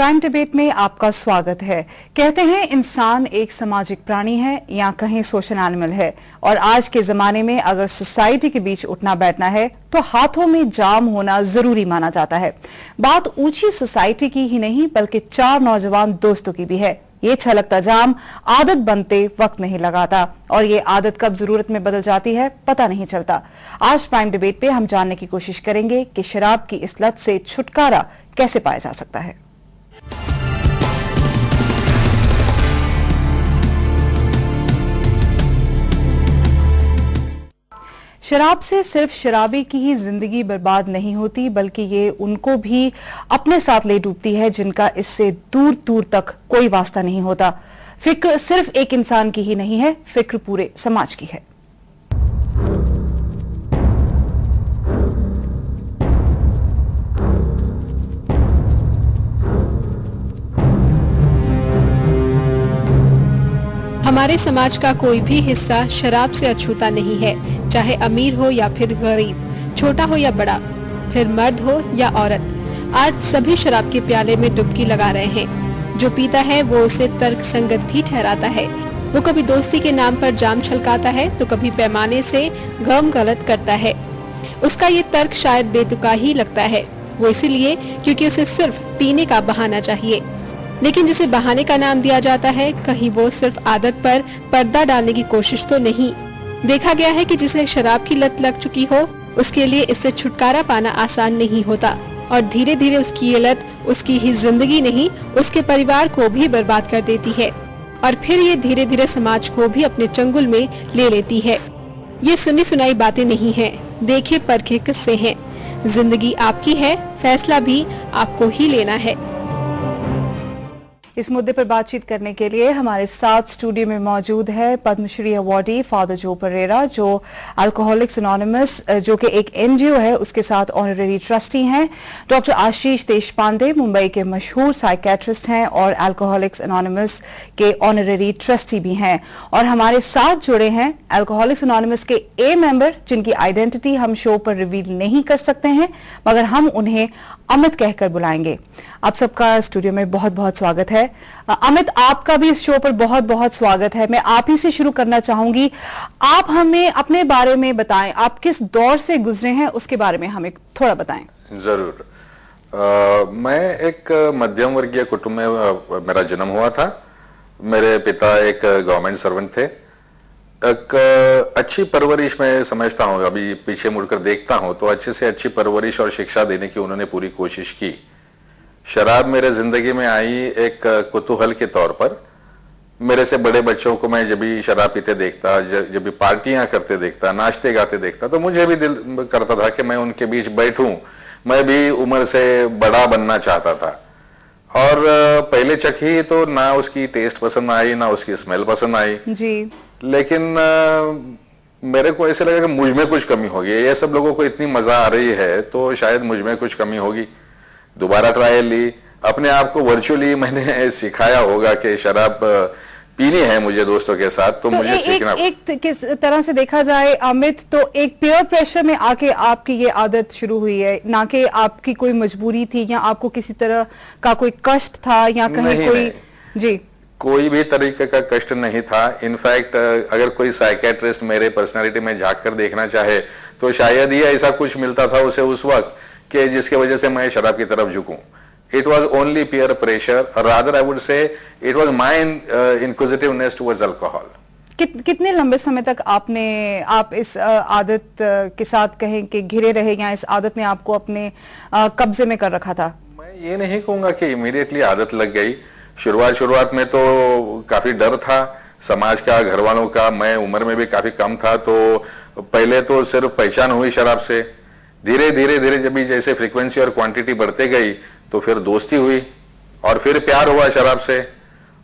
Prime debate में आपका स्वागत है। कहते हैं इंसान एक सामाजिक प्राणी है या कहीं सोशल एनिमल है, और आज के जमाने में अगर सोसाइटी के बीच उठना बैठना है तो हाथों में जाम होना जरूरी माना जाता है। बात ऊंची सोसाइटी की ही नहीं बल्कि चार नौजवान दोस्तों की भी है। ये छलकता जाम आदत बनते वक्त नहीं लगाता, और ये आदत कब जरूरत में बदल जाती है पता नहीं चलता। आज प्राइम डिबेट पे हम जानने की कोशिश करेंगे कि शराब की इस लत से छुटकारा कैसे पाया जा सकता है। शराब से सिर्फ शराबी की ही जिंदगी बर्बाद नहीं होती, बल्कि ये उनको भी अपने साथ ले डूबती है जिनका इससे दूर दूर तक कोई वास्ता नहीं होता। फिक्र सिर्फ एक इंसान की ही नहीं है, फिक्र पूरे समाज की है। हमारे समाज का कोई भी हिस्सा शराब से अछूता नहीं है, चाहे अमीर हो या फिर गरीब, छोटा हो या बड़ा, फिर मर्द हो या औरत। आज सभी शराब के प्याले में डुबकी लगा रहे हैं। जो पीता है वो उसे तर्क संगत भी ठहराता है। वो कभी दोस्ती के नाम पर जाम छलकाता है तो कभी पैमाने से गम गलत करता है। उसका ये तर्क शायद बेतुका ही लगता है, वो इसीलिए क्योंकि उसे सिर्फ पीने का बहाना चाहिए। लेकिन जिसे बहाने का नाम दिया जाता है, कहीं वो सिर्फ आदत पर पर्दा डालने की कोशिश तो नहीं। देखा गया है कि जिसे शराब की लत लग चुकी हो, उसके लिए इससे छुटकारा पाना आसान नहीं होता, और धीरे धीरे उसकी ये लत उसकी ही जिंदगी नहीं, उसके परिवार को भी बर्बाद कर देती है, और फिर ये धीरे धीरे समाज को भी अपने चंगुल में ले लेती है। ये सुनी सुनाई बातें नहीं है, देखे परखे किस्से हैं। जिंदगी आपकी है, फैसला भी आपको ही लेना है। इस मुद्दे पर बातचीत करने के लिए हमारे साथ स्टूडियो में मौजूद है पद्मश्री अवार्डी फादर जो परेरा, जो अल्कोहलिक्स एनोनिमस जो कि एक एनजीओ है उसके साथ ऑनररी ट्रस्टी हैं। डॉक्टर आशीष देशपांडे मुंबई के मशहूर साइकेट्रिस्ट हैं और अल्कोहलिक्स एनोनिमस के ऑनररी ट्रस्टी भी हैं। और हमारे साथ जुड़े हैं अल्कोहलिक्स एनोनिमस के ए मेंबर जिनकी आइडेंटिटी हम शो पर रिवील नहीं कर सकते हैं, मगर हम उन्हें अमित कहकर बुलाएंगे। आप सबका स्टूडियो में बहुत बहुत स्वागत है। अमित, आपका भी इस शो पर बहुत बहुत स्वागत है। मैं आप ही से शुरू करना चाहूंगी। आप हमें अपने बारे में बताएं, आप किस दौर से गुजरे हैं उसके बारे में हमें थोड़ा बताएं। जरूर। मैं एक मध्यम वर्गीय कुटुंब में मेरा जन्म हुआ था। मेरे पिता एक गवर्नमेंट सर्वेंट थे। एक अच्छी परवरिश मैं समझता हूँ, अभी पीछे मुड़कर देखता हूँ तो अच्छे से अच्छी परवरिश और शिक्षा देने की उन्होंने पूरी कोशिश की। शराब मेरे जिंदगी में आई एक कुतूहल के तौर पर। मेरे से बड़े बच्चों को मैं जब भी शराब पीते देखता, जब भी पार्टियां करते देखता, नाचते गाते देखता, तो मुझे भी दिल करता था कि मैं उनके बीच बैठूं। मैं भी उम्र से बड़ा बनना चाहता था। और पहले चखी तो ना उसकी टेस्ट पसंद आई ना उसकी स्मेल पसंद आई जी। लेकिन मेरे को ऐसे लगा कि मुझ में कुछ कमी होगी। ये सब लोगों को इतनी मजा आ रही है तो शायद मुझ में कुछ कमी होगी। दोबारा ट्रायल ली, अपने आप को वर्चुअली मैंने सिखाया होगा कि शराब पीनी है मुझे दोस्तों के साथ, तो मुझे सीखना। एक किस तरह से देखा जाए अमित, तो एक पीयर प्रेशर में आके आपकी ये आदत शुरू हुई है, ना कि आपकी कोई मजबूरी थी या आपको किसी तरह का कोई कष्ट था या कहीं कोई जी कोई भी तरीके का कष्ट नहीं था। इनफैक्ट अगर कोई साइकेट्रिस्ट मेरे पर्सनालिटी में झांक कर देखना चाहे तो शायद ही ऐसा कुछ मिलता था उसे उस वक्त कि जिसके वजह से मैं शराब की तरफ झुकूं। It was only peer pressure, rather I would say it was my inquisitiveness towards alcohol. कितने लंबे समय तक आप इस आदत के साथ कहें कि घिरे रहे, या इस आदत ने आपको अपने कब्जे में कर रखा था? मैं ये नहीं कहूंगा कि इमीडिएटली आदत लग गई। शुरुआत में तो काफी डर था समाज का, घर वालों का। मैं उम्र में भी काफी कम था, तो पहले तो सिर्फ पहचान हुई शराब से। धीरे धीरे जब भी जैसे फ्रीक्वेंसी और क्वांटिटी बढ़ते गई तो फिर दोस्ती हुई और फिर प्यार हुआ शराब से।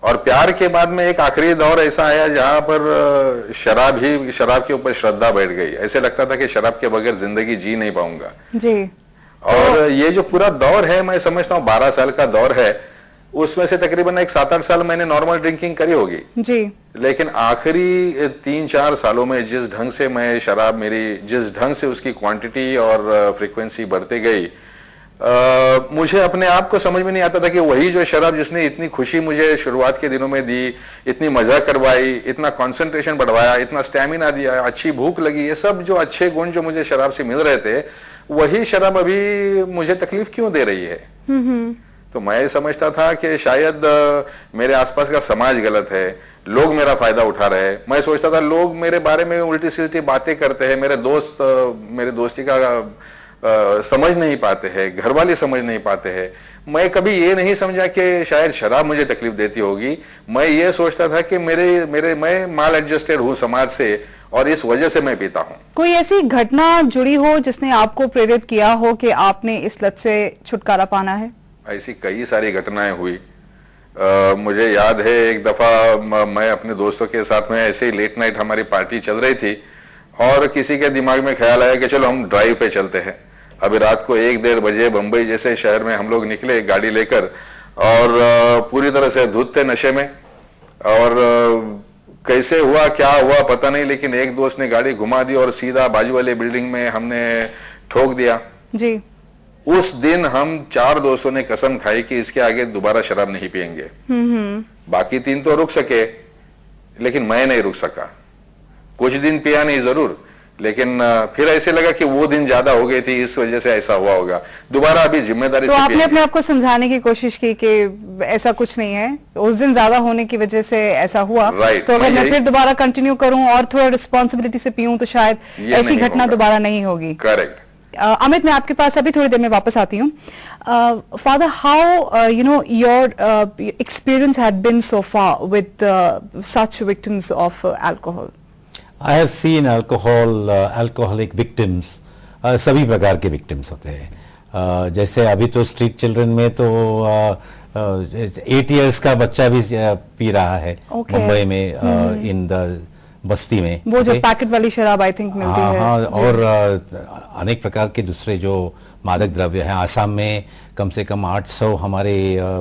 और प्यार के बाद में एक आखिरी दौर ऐसा आया जहां पर शराब के ऊपर श्रद्धा बैठ गई। ऐसे लगता था कि शराब के बगैर जिंदगी जी नहीं पाऊंगा जी। और ये जो पूरा दौर है, मैं समझता हूँ 12 साल का दौर है, उसमें से तकरीबन एक 7-8 साल मैंने नॉर्मल ड्रिंकिंग करी होगी जी। लेकिन आखिरी 3-4 सालों में जिस ढंग से मैं शराब, जिस ढंग से उसकी क्वांटिटी और फ्रीक्वेंसी बढ़ती गई, मुझे अपने आप को समझ में नहीं आता था कि वही जो शराब जिसने इतनी खुशी मुझे शुरुआत के दिनों में दी, इतनी मजा करवाई, इतना कंसंट्रेशन बढ़वाया, इतना स्टैमिना दिया, अच्छी भूख लगी, ये सब जो अच्छे गुण जो मुझे शराब से मिल रहे थे, वही शराब अभी मुझे तकलीफ क्यों दे रही है। तो मैं समझता था कि शायद मेरे आसपास का समाज गलत है, लोग मेरा फायदा उठा रहे हैं। मैं सोचता था लोग मेरे बारे में उल्टी सील्टी बातें करते हैं, मेरे दोस्त मेरे दोस्ती का समझ नहीं पाते हैं, घर वाले समझ नहीं पाते हैं। मैं कभी ये नहीं समझा कि शायद शराब मुझे तकलीफ देती होगी। मैं ये सोचता था कि मैं माल एडजस्टेड हूँ समाज से और इस वजह से मैं पीता हूँ। कोई ऐसी घटना जुड़ी हो जिसने आपको प्रेरित किया हो कि आपने इस लत से छुटकारा पाना है? ऐसी कई सारी घटनाएं हुई। मुझे याद है एक दफा मैं अपने दोस्तों के साथ में ऐसे ही लेट नाइट हमारी पार्टी चल रही थी और किसी के दिमाग में ख्याल आया कि चलो हम ड्राइव पे चलते हैं। अभी रात को 1-1:30 बजे बंबई जैसे शहर में हम लोग निकले गाड़ी लेकर और पूरी तरह से धुत थे नशे में। और कैसे हुआ क्या हुआ पता नहीं, लेकिन एक दोस्त ने गाड़ी घुमा दी और सीधा बाजू वाले बिल्डिंग में हमने ठोक दिया जी। उस दिन हम 4 दोस्तों ने कसम खाई कि इसके आगे दोबारा शराब नहीं पिएंगे। बाकी 3 तो रुक सके, लेकिन मैं नहीं रुक सका। कुछ दिन पिया नहीं जरूर, लेकिन फिर ऐसे लगा कि वो दिन ज्यादा हो गई थी, इस वजह से ऐसा हुआ होगा। दोबारा अभी जिम्मेदारी तो आपने अपने आप को समझाने की कोशिश की कि ऐसा कुछ नहीं है, उस दिन ज्यादा होने की वजह से ऐसा हुआ। तो अगर मैं फिर दोबारा कंटिन्यू करूं और थोड़ा रिस्पॉन्सिबिलिटी से पीऊं तो शायद ऐसी घटना दोबारा नहीं होगी। करेक्ट। अमित, मैं आपके पास अभी थोड़ी देर में वापस आती हूँ। Father, how your experience had been so far with such victims of alcohol? I have seen alcoholic victims, सभी प्रकार के victims होते हैं। जैसे अभी तो स्ट्रीट चिल्ड्रन में तो 8 years का बच्चा भी पी रहा है मुंबई में, इन द बस्ती में। वो जो पैकेट वाली शराब आई थिंक मिलती है। हाँ, और अनेक प्रकार के दूसरे जो मादक द्रव्य हैं। आसाम में कम से कम 800 हमारे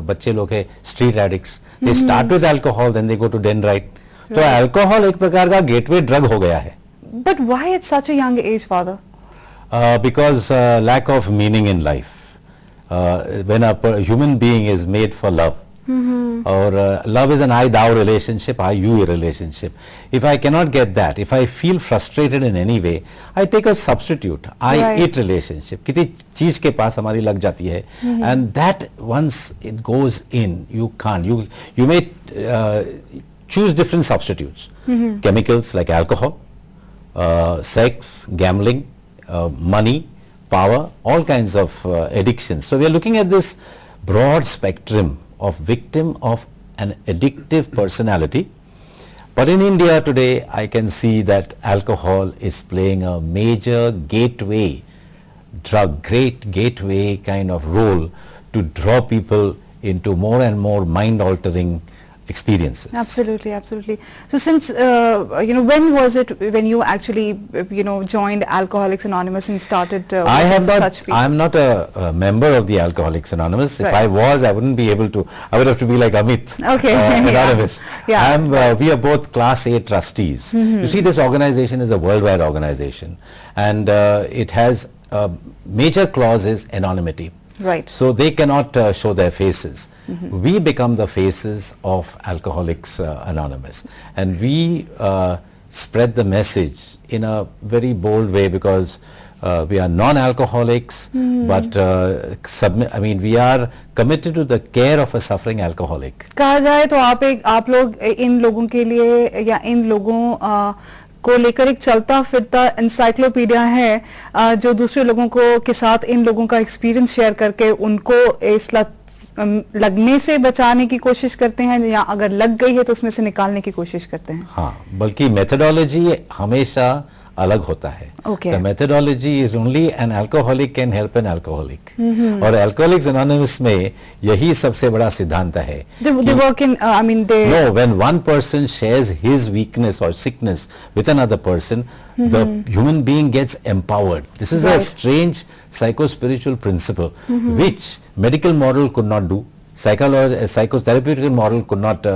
बच्चे लोग हैं street addicts. They start with alcohol, then they go to dendrite. तो अल्कोहल एक प्रकार का गेटवे ड्रग हो गया है। But why at such a young age, father? Because lack of meaning in life. When a human being is made for love, और love is an I-thou relationship, I-you relationship. If I cannot get that, if I feel frustrated in any way, I take a substitute, I-it relationship. किसी चीज के पास हमारी लग जाती है, and that once it goes in, you can't. You may choose different substitutes, chemicals like alcohol, sex, gambling, money, power, all kinds of addictions. So we are looking at this broad spectrum of victim of an addictive personality. But in India today, I can see that alcohol is playing a major gateway drug, great gateway kind of role to draw people into more and more mind-altering experiences. Absolutely, absolutely. So since, when was it when you actually, joined Alcoholics Anonymous and started such people? I'm not a member of the Alcoholics Anonymous. Right. If I was, I wouldn't be able to, I would have to be like Amit. Okay. Anonymous. Yeah. We are both Class A trustees. You see, this organization is a worldwide organization, and it has major clause is anonymity. Right. So they cannot show their faces. We become the faces of Alcoholics Anonymous, and we spread the message in a very bold way, because we are non-alcoholics, but we are committed to the care of a suffering alcoholic. कहा जाए तो आप लोग इन लोगों के लिए या इन लोगों को लेकर एक चलता फिरता इंसाइक्लोपीडिया है, जो दूसरे लोगों को के साथ इन लोगों का एक्सपीरियंस शेयर करके उनको इस लत लगने से बचाने की कोशिश करते हैं, या अगर लग गई है तो उसमें से निकालने की कोशिश करते हैं। हाँ, बल्कि मेथोडोलॉजी हमेशा अलग होता है। The methodology is only an alcoholic can help an alcoholic. और Alcoholics Anonymous में यही सबसे बड़ा सिद्धांत है। They work in, No, when one person shares his weakness or sickness with another person, the human being gets empowered. This is a strange psycho-spiritual principle, which medical model could not do, psychotherapeutic model could not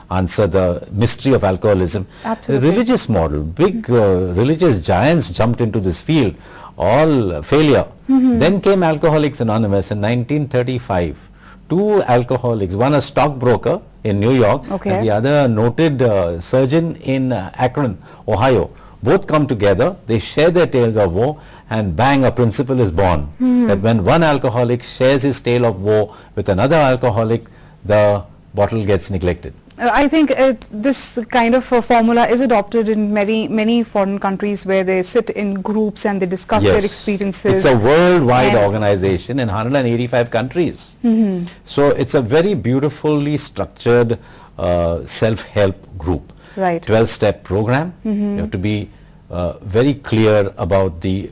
answer the mystery of alcoholism. Absolutely. The religious model, big religious giants jumped into this field, all failure. Then came Alcoholics Anonymous in 1935. Two alcoholics, one a stockbroker in New York, Okay. and the other a noted surgeon in Akron, Ohio. Both come together, they share their tales of woe, and bang, a principle is born. That when one alcoholic shares his tale of woe with another alcoholic, the bottle gets neglected. I think this kind of formula is adopted in many foreign countries where they sit in groups and they discuss their experiences. It's a worldwide And- organization in 185 countries. So it's a very beautifully structured self-help group. Right. 12-step program. You have to be very clear about the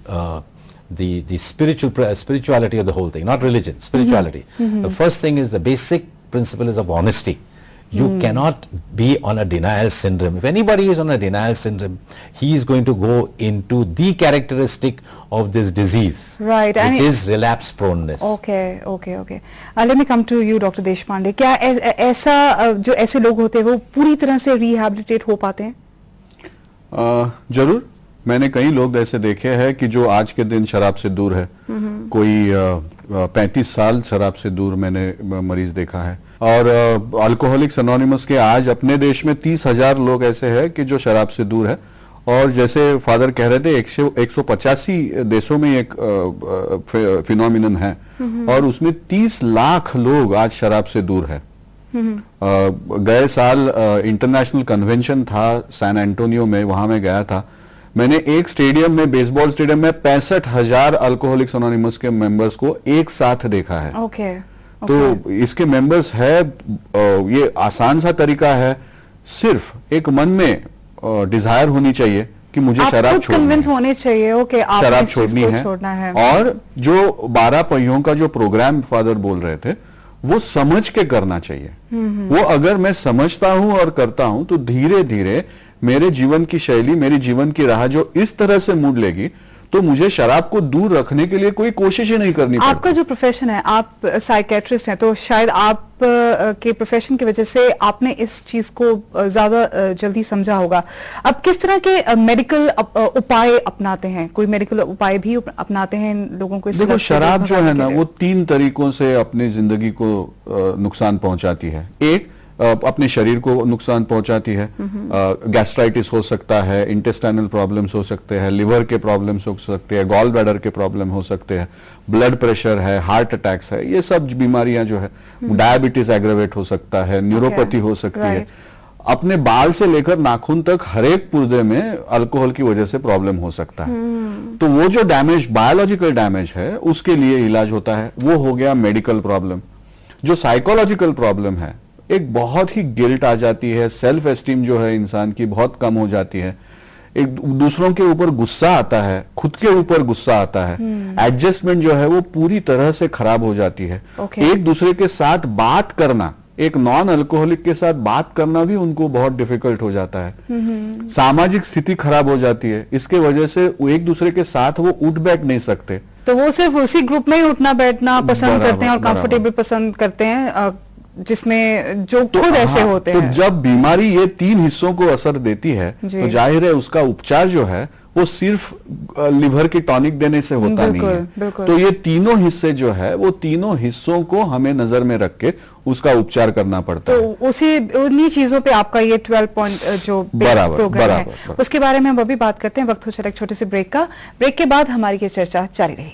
spirituality of the whole thing, not religion, spirituality. The first thing is the basic principle is of honesty. You cannot be on a denial syndrome. If anybody is on a denial syndrome, he is going to go into the characteristic of this disease, Right, and which is relapse proneness. Okay. Let me come to you, Dr. Deshpande. क्या ऐसा जो ऐसे लोग होते हैं वो पूरी तरह से रिहैबिलिटेट हो पाते हैं? जरूर, मैंने कई लोग ऐसे देखे हैं कि जो आज के दिन शराब से दूर है। कोई 35 साल शराब से दूर मैंने मरीज देखा है। और अल्कोहलिक्स एनोनिमस के आज अपने देश में 30,000 लोग ऐसे हैं कि जो शराब से दूर है। और जैसे फादर कह रहे थे 185 देशों में एक फिनोमिनन है और उसमें 30 लाख लोग आज शराब से दूर है। गए साल इंटरनेशनल कन्वेंशन था सैन एंटोनियो में, वहां मैं गया था। मैंने एक स्टेडियम में, बेसबॉल स्टेडियम में 65,000 अल्कोहलिक्स एनोनिमस के मेंबर्स को एक साथ देखा है। ओके। तो इसके मेंबर्स है, ये आसान सा तरीका है, सिर्फ एक मन में डिजायर होनी चाहिए कि मुझे शराब छोड़नी कन्विंस है, होने चाहिए। ओके, आपने शराब इस चीज छोड़नी को है। छोड़ना है। और जो 12 पहियों का जो प्रोग्राम फादर बोल रहे थे वो समझ के करना चाहिए। वो अगर मैं समझता हूं और करता हूं तो धीरे धीरे मेरे जीवन की शैली, मेरी जीवन की राह जो इस तरह से मुड़ लेगी तो मुझे शराब को दूर रखने के लिए कोई कोशिश ही नहीं करनी पड़ती। आपका जो प्रोफेशन है, आप साइकेट्रिस्ट हैं, तो शायद आप के प्रोफेशन की वजह से आपने इस चीज को ज्यादा जल्दी समझा होगा। अब किस तरह के मेडिकल उपाय अपनाते हैं? कोई मेडिकल उपाय भी अपनाते हैं लोगों को? देखो, शराब जो है ना वो 3 तरीकों से अपनी जिंदगी को नुकसान पहुंचाती है। एक, अपने शरीर को नुकसान पहुंचाती है। गैस्ट्राइटिस हो सकता है, इंटेस्टाइनल प्रॉब्लम्स हो सकते हैं, लिवर के प्रॉब्लम्स हो सकते हैं, गॉल ब्लैडर के प्रॉब्लम हो सकते हैं, ब्लड प्रेशर है, हार्ट अटैक्स है, ये सब बीमारियां जो है, डायबिटीज एग्रेवेट हो सकता है, न्यूरोपैथी हो सकती है। अपने बाल से लेकर नाखून तक हर एक पुर्जे में अल्कोहल की वजह से प्रॉब्लम हो सकता है। तो वो जो डैमेज, बायोलॉजिकल डैमेज है, उसके लिए इलाज होता है। वो हो गया मेडिकल प्रॉब्लम। जो साइकोलॉजिकल प्रॉब्लम है, एक बहुत ही गिल्ट आ जाती है, सेल्फ एस्टीम जो है इंसान की बहुत कम हो जाती है, एक दूसरों के ऊपर गुस्सा आता है, खुद के ऊपर गुस्सा आता है, एडजस्टमेंट जो है वो पूरी तरह से खराब हो जाती है। एक दूसरे के साथ बात करना, एक नॉन अल्कोहलिक के साथ बात करना भी उनको बहुत डिफिकल्ट हो जाता है। सामाजिक स्थिति खराब हो जाती है, इसके वजह से एक दूसरे के साथ वो उठ बैठ नहीं सकते। तो वो सिर्फ उसी ग्रुप में ही उठना बैठना पसंद करते हैं और बराबर। कंफर्टेबल पसंद करते हैं, जिसमें जो खुद ऐसे हाँ, होते तो हैं। जब बीमारी ये 3 हिस्सों को असर देती है जी। तो जाहिर है उसका उपचार जो है वो सिर्फ लिवर की टॉनिक देने से होता नहीं है। बिल्कुल। तो ये तीनों हिस्से जो है वो तीनों हिस्सों को हमें नजर में रख के उसका उपचार करना पड़ता है। तो उन्हीं चीजों पे आपका ये 12 पॉइंट जो बराबर, प्रोग्राम है, बराबर। उसके बारे में हम अभी बात करते हैं। वक्त हो चला एक छोटे से ब्रेक का। ब्रेक के बाद हमारी ये चर्चा जारी रहेगी।